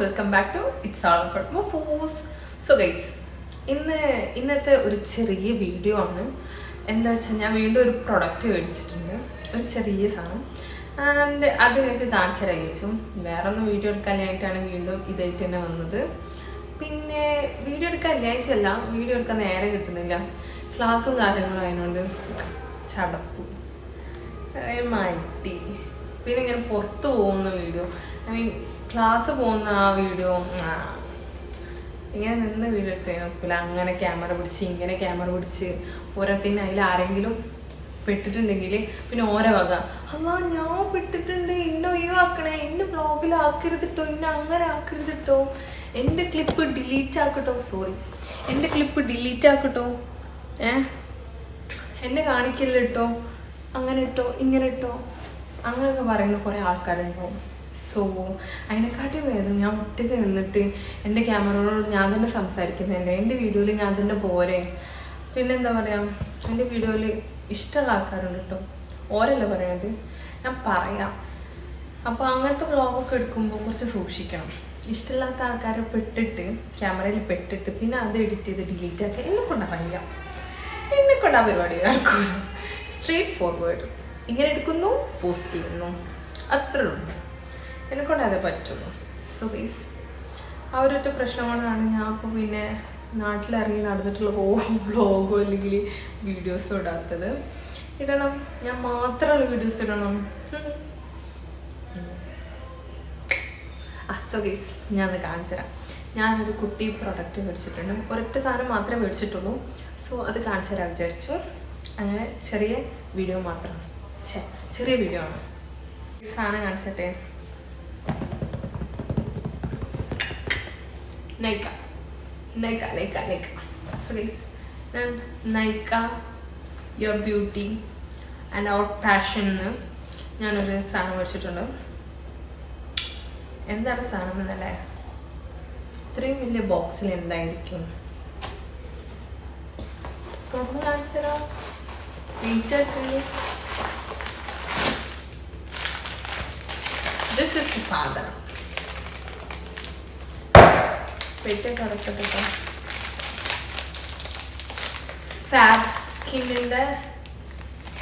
Welcome back to its all about മൊഫൂസ്. So guys, ഇന്നത്തെ ഒരു ചെറിയ വീഡിയോ ആണ്. എന്താ വെച്ചാൽ ഞാൻ വീണ്ടും ഒരു പ്രൊഡക്റ്റ് മേടിച്ചിട്ടുണ്ട്, ഒരു ചെറിയ സാധനം. ആൻഡ് അത് നിങ്ങൾക്ക് കാണിച്ചു തരാൻ ചോദിച്ചു. വേറെ ഒന്നും വീഡിയോ എടുക്കാനായിട്ടാണ് വീണ്ടും ഇതായിട്ട് തന്നെ വന്നത്. പിന്നെ വീഡിയോ എടുക്കാനായിട്ടല്ല, വീഡിയോ എടുക്കാൻ നേരെ കിട്ടുന്നില്ല, ക്ലാസ്സും കാര്യങ്ങളും ആയതുകൊണ്ട് ചടപ്പു മടി. പിന്നെ ഇങ്ങനെ പുറത്ത് പോകുന്ന വീഡിയോ, ഐ മീൻ ക്ലാസ് പോകുന്ന ആ വീഡിയോ ഇങ്ങനെ നിന്ന് വീഡിയോ എടുക്കാൻ നോക്കില്ല. അങ്ങനെ ക്യാമറ പിടിച്ച് ഇങ്ങനെ ക്യാമറ പിടിച്ച് ഓരോത്തിന് അതിൽ ആരെങ്കിലും പെട്ടിട്ടുണ്ടെങ്കിൽ പിന്നെ ഓരോ വക അല്ല ഞാൻ പെട്ടിട്ടുണ്ട്, ഇന്നെ ഒഴിവാക്കണേ, എന്നെ ബ്ലോഗിലാക്കരുതിട്ടോ, ഇന്നെ അങ്ങനെ ആക്കരുതിട്ടോ, എൻ്റെ ക്ലിപ്പ് ഡിലീറ്റ് ആക്കട്ടോ, സോറി എൻ്റെ ക്ലിപ്പ് ഡിലീറ്റ് ആക്കട്ടോ, എന്നെ കാണിക്കില്ല കേട്ടോ, അങ്ങനെ ഇട്ടോ ഇങ്ങനെ ഇട്ടോ അങ്ങനെയൊക്കെ പറയുന്ന കുറേ ആൾക്കാരുണ്ടാവും. സോ അതിനെക്കാട്ടി വേദം ഞാൻ ഒറ്റയ്ക്ക് നിന്നിട്ട് എൻ്റെ ക്യാമറയോട് ഞാൻ തന്നെ സംസാരിക്കുന്നുണ്ട്. എൻ്റെ വീഡിയോയിൽ ഞാൻ തന്നെ പോരെ. പിന്നെന്താ പറയുക, എൻ്റെ വീഡിയോയിൽ ഇഷ്ടമുള്ള ആൾക്കാരുണ്ട് കേട്ടോ, ഓരല്ല പറയണത്, ഞാൻ പറയാം. അപ്പോൾ അങ്ങനത്തെ വ്ളോഗൊക്കെ എടുക്കുമ്പോൾ കുറച്ച് സൂക്ഷിക്കണം. ഇഷ്ടമില്ലാത്ത ആൾക്കാരെ പെട്ടിട്ട് ക്യാമറയിൽ പെട്ടിട്ട് പിന്നെ അത് എഡിറ്റ് ചെയ്ത് ഡിലീറ്റ് ആക്കി എന്നെക്കൊണ്ട് അറിയാം, എന്നെക്കൊണ്ട് ആ പരിപാടി നടക്കും. സ്ട്രേറ്റ് ഫോർവേഡ് ഇങ്ങനെ എടുക്കുന്നു, പോസ്റ്റ് ചെയ്യുന്നു, അത്രേ ഉള്ളൂ, എന്നെക്കൊണ്ട് അതേ പറ്റുള്ളൂ. സോ ഗൈസ്, ആ ഒരൊറ്റ പ്രശ്നം കൊണ്ടാണ് ഞാൻ അപ്പോൾ പിന്നെ നാട്ടിലിറങ്ങി നടന്നിട്ടുള്ള വ്ളോഗോ അല്ലെങ്കിൽ വീഡിയോസോ ഇടാത്തത്. ഇടണം, ഞാൻ മാത്രമുള്ള വീഡിയോസ് ഇടണം. സോ ഗൈസ്, ഞാനത് കാണിച്ചു തരാം. ഞാനൊരു കുട്ടി പ്രൊഡക്റ്റ് മേടിച്ചിട്ടുണ്ട്, ഒരൊറ്റ സാധനം മാത്രമേ മേടിച്ചിട്ടുള്ളൂ. സോ അത് കാണിച്ചു തരാൻ വിചാരിച്ചു. അങ്ങനെ ചെറിയ വീഡിയോ മാത്രമാണ്, ചെറിയ വീഡിയോ ആണ്. ഈ സാധനം കാണിച്ചിട്ടെ, നൈക്ക നൈക്ക നൈക്ക നൈക്ക സോ ഗൈസ്, ഞാൻ Nykaa your beauty and our passion എന്ന് ഞാനൊരു സാധനം മേടിച്ചിട്ടുണ്ട്. എന്താണ് സാധനം എന്നല്ലേ, ഇത്രയും വലിയ ബോക്സിൽ എന്തായിരിക്കും തുറന്ന് കാണിച്ചതോ, ദിസ് ഇസ് ദി സാധനം. പെട്ടൊക്കെ അടച്ചിട്ടോ, ഫാബ് സ്കിന്നിൻ്റെ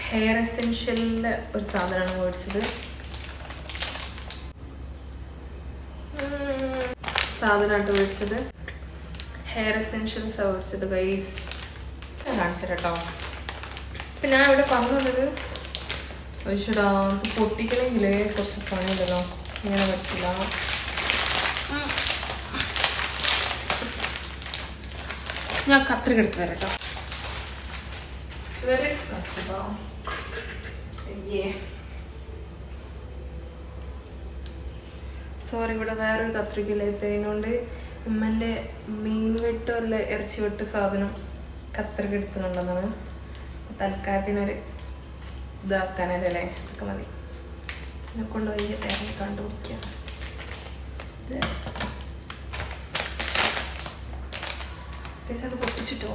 ഹെയർ എസെൻഷ്യലിൻ്റെ ഒരു സാധനമാണ് മേടിച്ചത്. സാധനമായിട്ട് മേടിച്ചത് ഹെയർ എസെൻഷ്യൽസ് മേടിച്ചത് ഗൈസ്. ഞാൻ കാണിച്ചു കേട്ടോ. ഇപ്പം ഞാൻ ഇവിടെ പറഞ്ഞു വന്നത് ഒഴിച്ചിടാ പൊട്ടിക്കണമെങ്കിൽ കുറച്ച് പണിയുണ്ടല്ലോ, ഇങ്ങനെ പറ്റില്ല. ഞാൻ കത്രിക എടുത്ത് തരാം കേട്ടോ. സോറി, ഇവിടെ വേറൊരു കത്രികയിലെത്തതിനോണ്ട് ഉമ്മൻ്റെ മീൻ വെട്ടോ അല്ല ഇറച്ചി വെട്ട് സാധനം കത്രിക എടുത്തുകൊണ്ടെന്നാണ്. തൽക്കാലത്തിനൊരു ഇതാക്കാനല്ലേ, ഒക്കെ മതി. എന്നെ കൊണ്ടുപോയി ഇറങ്ങി കണ്ടുപിടിക്കാം. അത് പൊട്ടിച്ചിട്ടോ,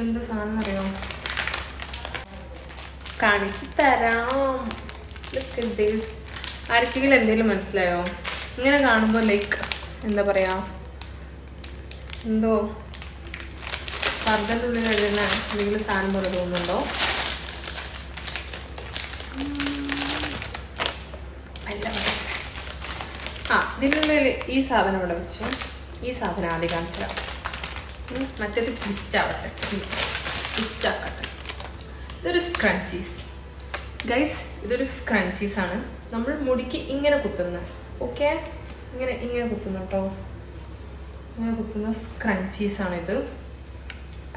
എന്ത് സാധനം അറിയോ, കാണിച്ചു തരാം. ആർക്കെങ്കിലും എന്തെങ്കിലും മനസ്സിലായോ? ഇങ്ങനെ കാണുമ്പോൾ ലൈക്ക് എന്താ പറയാ, എന്തോ പർദ്ദൻ്റെ ഉള്ളിൽ എഴുതുന്ന എന്തെങ്കിലും സാധനം പോലെ തോന്നുന്നുണ്ടോ? അല്ല, ഇതിനുള്ളിൽ ഈ സാധനം ഇവിടെ വെച്ചു. ഈ സാധനം ആദ്യം കാണിച്ചാൽ മറ്റേത് ട്വിസ്റ്റ് ആവട്ടെ, ട്വിസ്റ്റ് ആക്കട്ടെ. ഇതൊരു സ്ക്രഞ്ചീസ് ഗൈസ്, ഇതൊരു സ്ക്രഞ്ചീസാണ്. നമ്മൾ മുടിക്ക് ഇങ്ങനെ കുത്തുന്നത്, ഓക്കെ, ഇങ്ങനെ കുത്തുന്നു കേട്ടോ, ഇങ്ങനെ കുത്തുന്ന സ്ക്രഞ്ചീസാണിത്.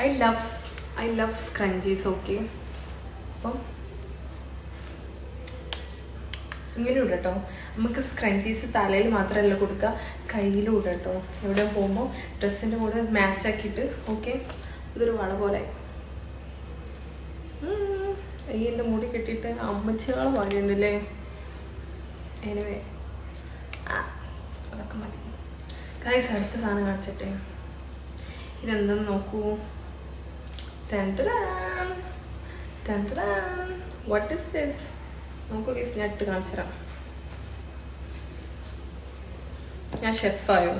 I love scrunchies. ഓക്കെ, അപ്പം ഇങ്ങനെ ഇടും കേട്ടോ. നമുക്ക് സ്ക്രഞ്ചീസ് തലയിൽ മാത്രമല്ല കൊടുക്കുക, കയ്യിലും ഇടും കേട്ടോ. എവിടെ പോകുമ്പോൾ ഡ്രസ്സിൻ്റെ കൂടെ മാച്ച് ആക്കിയിട്ട്. ഓക്കെ, ഇതൊരു വള പോലെ. എൻ്റെ മുടി കെട്ടിയിട്ട് അമ്മച്ചികളെ പാടിയുണ്ടല്ലേ. എനിവേ, അതൊക്കെ മതി ഗൈസ്. അടുത്ത സാധനം കാണിച്ചിട്ടെ, ഇതെന്തെന്ന് നോക്കൂ. What is this? നമുക്ക് ഗൈസ് ഞാൻ ഇട്ട് കാണിച്ചു തരാം. ഞാൻ ഷെഫായോ?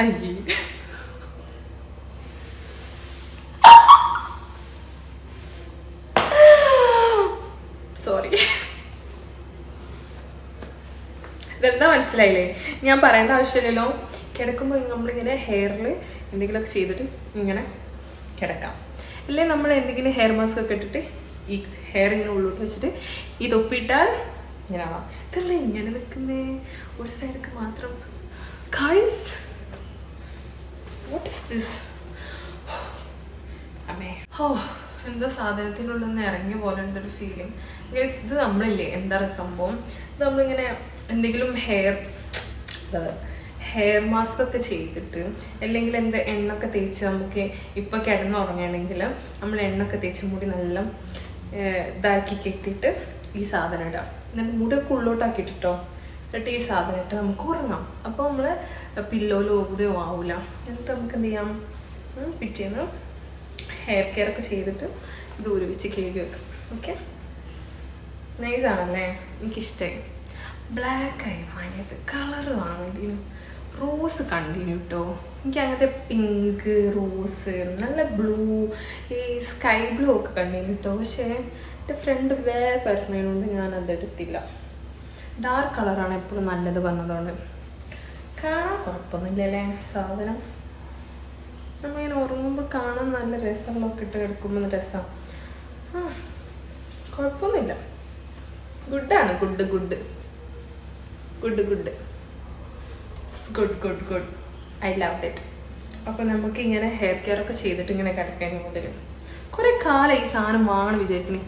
അയ്യേ, സോറി. ഇതെന്താ മനസ്സിലായില്ലേ? ഞാൻ പറയേണ്ട ആവശ്യമില്ലല്ലോ. കിടക്കുമ്പോൾ നമ്മളിങ്ങനെ ഹെയറിൽ എന്തെങ്കിലുമൊക്കെ ചെയ്തിട്ട് ഇങ്ങനെ കിടക്കാം. അല്ലേ നമ്മൾ എന്തെങ്കിലും ഹെയർ മാസ്ക് ഒക്കെ ഇട്ടിട്ട് ഈ ഹെയർ ഇങ്ങനെ ഉള്ളോട്ട് വെച്ചിട്ട് ഈ തൊപ്പിയിട്ടാൽ ഇങ്ങനെ ആവാം. ഇതല്ലേ ഇങ്ങനെ നിൽക്കുന്നേ, ഒരു സൈഡൊക്കെ മാത്രം. Guys, what is this? അമ്മേ, ഓ, എന്തോ സാധനത്തിനുള്ളിൽ നിന്ന് ഇറങ്ങിയ പോലെ ഉണ്ടൊരു ഫീലിംഗ്. ഗൈസ്, ഇത് നമ്മളില്ലേ, എന്താ സംഭവം, ഇത് നമ്മളിങ്ങനെ എന്തെങ്കിലും ഹെയർ മാസ്ക് ഒക്കെ ചെയ്തിട്ട് അല്ലെങ്കിൽ എന്താ എണ്ണൊക്കെ തേച്ച് നമുക്ക് ഇപ്പൊ കിടന്നുറങ്ങണമെങ്കിൽ നമ്മൾ എണ്ണൊക്കെ തേച്ച് മുടി നല്ല ഇതാക്കി കെട്ടിയിട്ട് ഈ സാധനം ഇടാം. എന്നിട്ട് മുടിയൊക്കെ ഉള്ളോട്ടാക്കിയിട്ടോ എന്നിട്ട് ഈ സാധനം ഇട്ട് നമുക്ക് ഉറങ്ങാം. അപ്പോൾ നമ്മൾ പില്ലോയിലോ എവിടെയോ ആവില്ല. എന്നിട്ട് നമുക്ക് എന്ത് ചെയ്യാം, പിറ്റേന്ന് ഹെയർ കെയർ ഒക്കെ ചെയ്തിട്ട് ഇത് ഉരുവിച്ച് കഴുകി വെക്കാം. ഓക്കെ, നൈസാണല്ലേ, എനിക്കിഷ്ടമായി. ബ്ലാക്ക് ആയി വാങ്ങിയത്, കളറ് വാങ്ങിയിരുന്നു, റോസ് കണ്ടിന്യൂ കേട്ടോ. എനിക്ക് അങ്ങനത്തെ പിങ്ക്, റോസ്, നല്ല ബ്ലൂ, ഈ സ്കൈ ബ്ലൂ ഒക്കെ കണ്ടിന്യൂ കേട്ടോ. പക്ഷേ എൻ്റെ ഫ്രണ്ട് വേറെ പറഞ്ഞതുകൊണ്ട് ഞാൻ അതെടുത്തില്ല. ഡാർക്ക് കളറാണ് എപ്പോഴും നല്ലത് പറഞ്ഞതുകൊണ്ട്. കാണാൻ കുഴപ്പമൊന്നുമില്ലല്ലേ സാധനം. നമ്മളിങ്ങനെ ഉറങ്ങുമ്പോൾ കാണാൻ നല്ല രസങ്ങളൊക്കെ ഇട്ട് കിടക്കുമ്പോൾ രസം. കുഴപ്പമൊന്നുമില്ല, ഗുഡാണ്. Good good good good good good good I love it. അപ്പോൾ നമുക്ക് ഇങ്ങനെ ഹെയർ കെയർ ഒക്കെ ചെയ്തിട്ട് ഇങ്ങനെ കിടക്കാൻ മുതൽ കുറേ കാലം ഈ സാധനം വാങ്ങണം വിചാരിക്കണേ.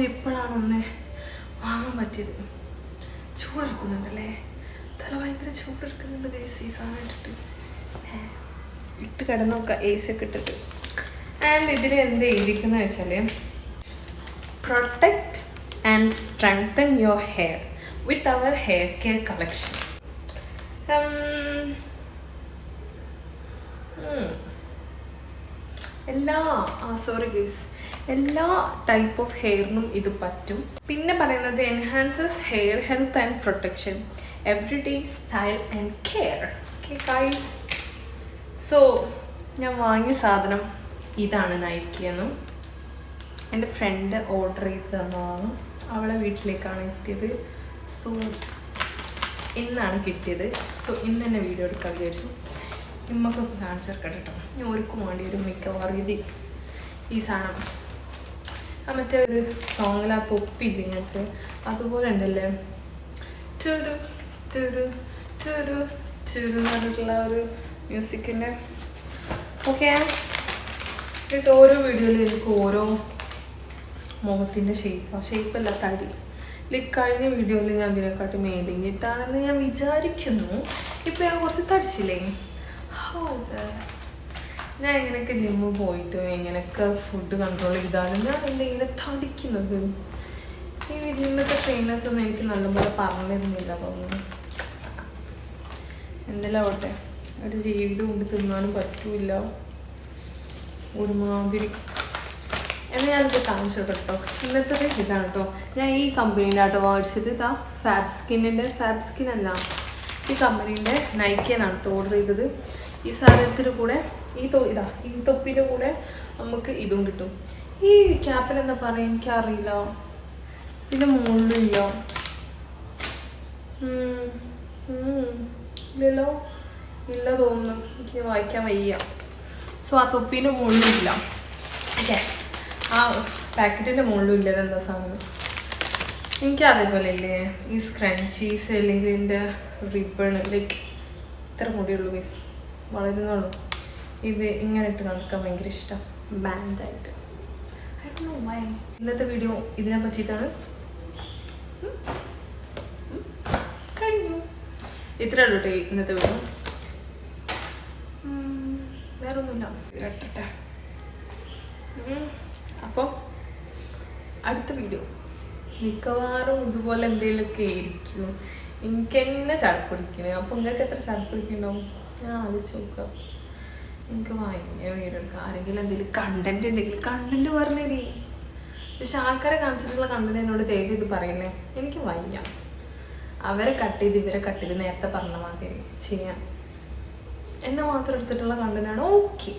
എപ്പോഴാണ് ഒന്ന് വാങ്ങാൻ പറ്റിയത്? ചൂടെടുക്കുന്നുണ്ടല്ലേ, തല ഭയങ്കര ചൂടെടുക്കുന്നുണ്ട് ഗൈസ്. ഈ സാധനം ഇട്ട് കിടന്നൊക്കെ എ സി ഒക്കെ ഇട്ടിട്ട്. ആൻഡ് ഇതിൽ എന്ത് എഴുതിക്കുന്നത് വെച്ചാൽ protect and strengthen your hair with our hair care collection. എല്ലാ ടൈപ്പ് ഓഫ് ഹെയറിനും ഇത് പറ്റും. പിന്നെ പറയുന്നത് enhances hair health and protection, everyday style and care. Okay guys, so ഞാൻ വാങ്ങിയ സാധനം ഇതാണ് നൈക്കിയെന്നും. എൻ്റെ ഫ്രണ്ട് ഓർഡർ ചെയ്ത് തന്നതാണ്, അവളെ വീട്ടിലേക്കാണ് എത്തിയത്. സോ ഇന്നാണ് കിട്ടിയത്. സോ ഇന്ന് തന്നെ വീഡിയോ എടുക്കാൻ വിചാരിച്ചു. ഇമ്മക്കൊക്കെ കാണിച്ചെടുക്കട്ടെ കേട്ടോ. ഞാൻ ഒരുക്കും വേണ്ടി ഒരു മിക്കവാറും ഇത് ഈ സാധനം മറ്റേ ഒരു സോങ്ങിൽ ആ തൊപ്പില്ല ഇങ്ങനത്തെ അതുപോലെ ഉണ്ടല്ലേ, ചെറു ചെറു ചെറു ചെറു പറഞ്ഞിട്ടുള്ള ഒരു മ്യൂസിക്കിൻ്റെ. ഓക്കെ, ഓരോ വീഡിയോയിലും എനിക്ക് ഓരോ മുഖത്തിൻ്റെ ഷേപ്പല്ല തടി. ലൈക്ക് കഴിഞ്ഞ വീഡിയോയിൽ ഞാൻ അതിനെക്കാട്ടി മേലിങ്ങിട്ടാണെന്ന് ഞാൻ വിചാരിക്കുന്നു. ഇപ്പം ഞാൻ കുറച്ച് തടിച്ചില്ലേ. ഞാൻ എങ്ങനെയൊക്കെ ജിമ്മിൽ പോയിട്ട് എങ്ങനെയൊക്കെ ഫുഡ് കൺട്രോൾ ചെയ്താലും ഞാൻ എന്തെങ്കിലും തടിക്കുന്നത്. ഈ ജിമ്മിലത്തെ ട്രെയിനേഴ്സൊന്നും എനിക്ക് നല്ലപോലെ പറഞ്ഞിരുന്നില്ല തോന്നുന്നു. എന്തെല്ലാം ആവട്ടെ, ഒരു ജീവിതം കൊണ്ട് തിന്നാനും പറ്റൂല ഒരുമാതിരി. എന്നാൽ ഞാനിത് കാണിച്ചു കേട്ടോ. ഇന്നത്തെ ഇതാണ് കേട്ടോ. ഞാൻ ഈ കമ്പനീൻ്റെ ആട്ടോ മേടിച്ചത്. ഇതാ ഫാബ് സ്കിൻ അല്ല, ഈ കമ്പനീൻ്റെ നൈക്കിയെന്നാണ് കേട്ടോ ഓർഡർ ചെയ്തത്. ഈ സാധനത്തിന് കൂടെ ഈ തൊപ്പിൻ്റെ കൂടെ നമുക്ക് ഇതും കിട്ടും. ഈ ക്യാപ്പിന് എന്താ പറയുക എനിക്കറിയില്ല. ഇതിൻ്റെ മുകളിലില്ല, ഇല്ലല്ലോ, ഇല്ല തോന്നുന്നു, എനിക്ക് വായിക്കാൻ വയ്യ. സോ ആ തൊപ്പീൻ്റെ മുകളിലില്ല, പക്ഷേ ആ പാക്കറ്റിൻ്റെ മുകളിലും ഇല്ലത് എന്താ സാധനം. എനിക്ക് അതേപോലെ ഇല്ലേ ഈ സ്ക്രഞ്ചീസ് അല്ലെങ്കിൽ എൻ്റെ റിബൺ, ലൈക്ക് ഇത്ര മുടിയുള്ളൂ ഗൈസ്, വളരുന്നുള്ളൂ. ഇത് ഇങ്ങനെ ഇട്ട് നടക്കാൻ ഭയങ്കര ഇഷ്ടം, ബാൻഡായിട്ട്. I don't know why. ഇന്നത്തെ വീഡിയോ ഇതിനെ പറ്റിയിട്ടാണ്. കഴിഞ്ഞു, ഇത്രേ ഉള്ളൂ കേട്ടോ ഇന്നത്തെ വീഡിയോ. വേറെ ഒന്നുമില്ല, കേട്ടെ. അപ്പോൾ അടുത്ത വീഡിയോ മിക്കവാറും ഇതുപോലെ എന്തെങ്കിലുമൊക്കെ ആയിരിക്കും. എനിക്ക് തന്നെ ചടപ്പിടിക്കണേ. അപ്പോൾ നിങ്ങൾക്ക് എത്ര ചടപ്പിടിക്കണ്ടാവും ഞാൻ ആലോചിച്ച് നോക്കാം. എനിക്ക് ഭയങ്കര വീഡിയോ എടുക്കാം. ആരെങ്കിലും എന്തെങ്കിലും കണ്ടന്റ് ഉണ്ടെങ്കിൽ കണ്ടന്റ് പറഞ്ഞേ. പക്ഷെ ആൾക്കാരെ കാണിച്ചിട്ടുള്ള കണ്ടന്റ് എന്നോട് ദയവ് ഇത് പറയണേ, എനിക്ക് വയ്യ. അവരെ കട്ട് ചെയ്ത് ഇവരെ കട്ട് ചെയ്ത് നേരത്തെ പറഞ്ഞ മാതിരി ചെയ്യാം. എന്നെ മാത്രം എടുത്തിട്ടുള്ള കണ്ടന്റാണ് ഓക്കെ.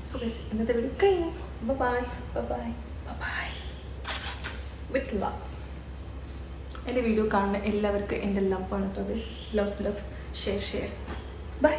സോ ഇന്നത്തെ വീഡിയോ കഴിഞ്ഞു. Bye bye bye with love. എൻ്റെ വീഡിയോ കാണുന്ന എല്ലാവർക്കും എൻ്റെ ലവ് ആണ് കേട്ടത്. Love share by.